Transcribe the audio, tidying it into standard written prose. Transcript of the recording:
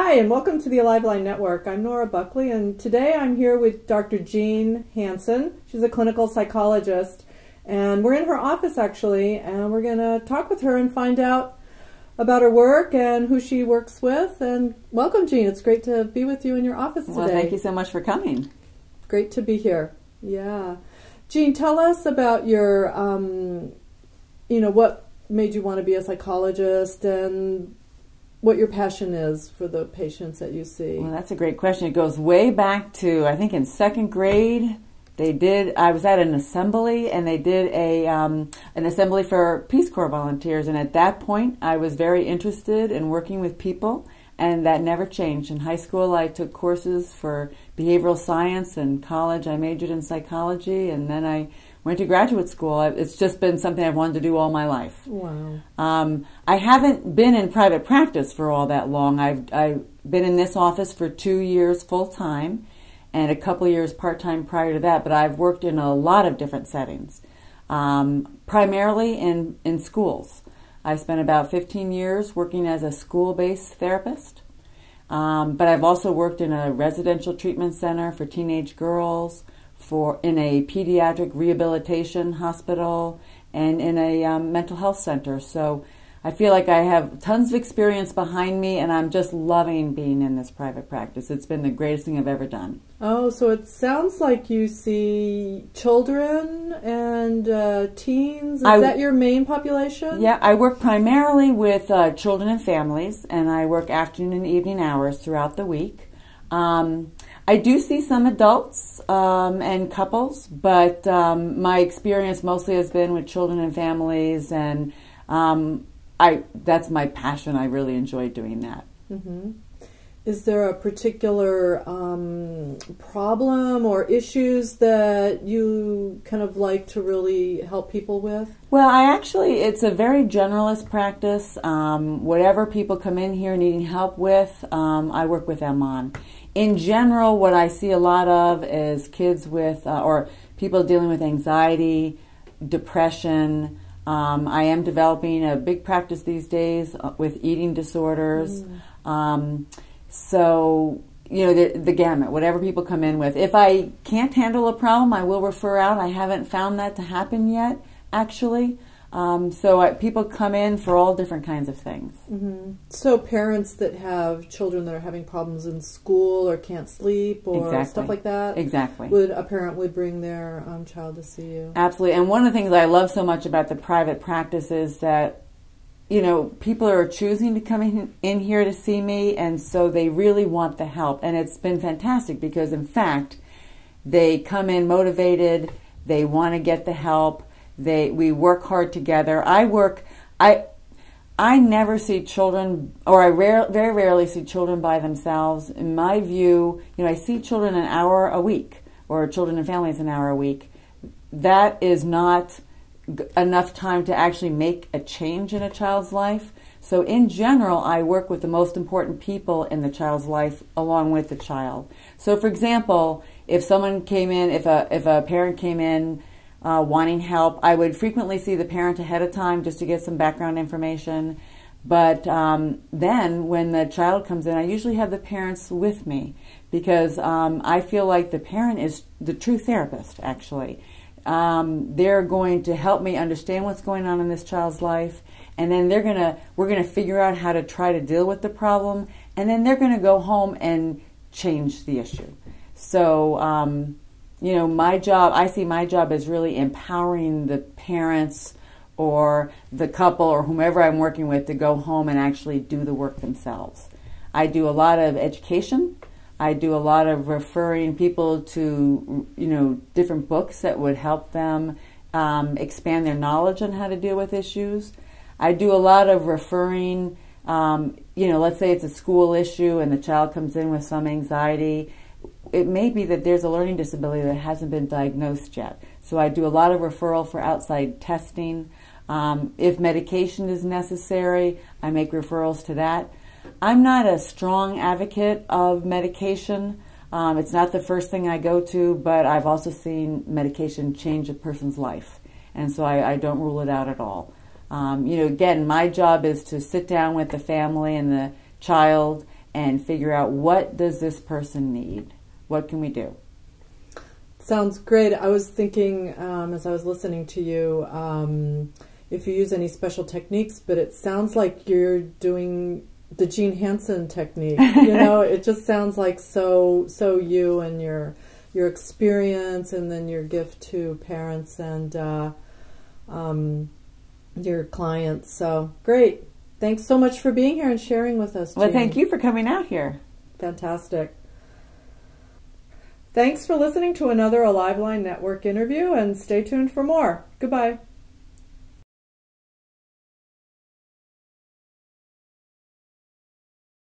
Hi, and welcome to the Alive Line Network. I'm Nora Buckley, and today I'm here with Dr. Jean Hanson. She's a clinical psychologist, and we're in her office, actually, and we're going to talk with her and find out about her work and who she works with. And welcome, Jean. It's great to be with you in your office today. Well, thank you so much for coming. Great to be here. Yeah. Jean, tell us about your, what made you want to be a psychologist and what your passion is for the patients that you see. Well, that's a great question. It goes way back to, I think in second grade, I was at an assembly, and they did an assembly for Peace Corps volunteers, and at that point, I was very interested in working with people, and that never changed. In high school, I took courses for behavioral science, and college, I majored in psychology, and then I went to graduate school. It's just been something I've wanted to do all my life. Wow. I haven't been in private practice for all that long. I've been in this office for 2 years full-time and a couple of years part-time prior to that, but I've worked in a lot of different settings, primarily in schools. I spent about 15 years working as a school-based therapist, but I've also worked in a residential treatment center for teenage girls, in a pediatric rehabilitation hospital, and in a mental health center. So I feel like I have tons of experience behind me, and I'm just loving being in this private practice. It's been the greatest thing I've ever done. Oh, so it sounds like you see children and teens. Is that your main population? Yeah, I work primarily with children and families, and I work afternoon and evening hours throughout the week. I do see some adults and couples, but my experience mostly has been with children and families, and that's my passion. I really enjoy doing that. Mm-hmm. Is there a particular problem or issues that you kind of like to really help people with? Well, it's a very generalist practice. Whatever people come in here needing help with, I work with them on. In general, what I see a lot of is kids with, or people dealing with anxiety, depression. I am developing a big practice these days with eating disorders. So, the gamut, whatever people come in with. If I can't handle a problem, I will refer out. I haven't found that to happen yet, actually. People come in for all different kinds of things. Mm-hmm. So parents that have children that are having problems in school or can't sleep or stuff like that? Exactly. A parent would bring their child to see you? Absolutely. And one of the things I love so much about the private practice is that people are choosing to come in here to see me, and so they really want the help. And it's been fantastic because, in fact, they come in motivated, they want to get the help, we work hard together. I never see children, or very rarely see children by themselves. In my view, I see children an hour a week, or children and families an hour a week. That is not enough time to actually make a change in a child's life. So in general, I work with the most important people in the child's life along with the child. So for example, if someone came in, if a parent came in wanting help, I would frequently see the parent ahead of time just to get some background information. But then when the child comes in, I usually have the parents with me because I feel like the parent is the true therapist, actually. They're going to help me understand what's going on in this child's life, and then we're gonna figure out how to try to deal with the problem, and then they're gonna go home and change the issue. So, I see my job as really empowering the parents or the couple or whomever I'm working with to go home and actually do the work themselves. I do a lot of education. I do a lot of referring people to, different books that would help them expand their knowledge on how to deal with issues. I do a lot of referring, let's say it's a school issue and the child comes in with some anxiety. It may be that there's a learning disability that hasn't been diagnosed yet. So I do a lot of referral for outside testing. If medication is necessary, I make referrals to that. I'm not a strong advocate of medication. It's not the first thing I go to, but I've also seen medication change a person's life. And so I don't rule it out at all. Again, my job is to sit down with the family and the child and figure out, what does this person need? What can we do? Sounds great. I was thinking, as I was listening to you, if you use any special techniques, but it sounds like you're doing the Gene Hanson technique. You know, it just sounds like so you and your experience, and then your gift to parents and your clients. So great. Thanks so much for being here and sharing with us, Gene. Well, thank you for coming out here. Fantastic. Thanks for listening to another Alive Line Network interview, and stay tuned for more. Goodbye.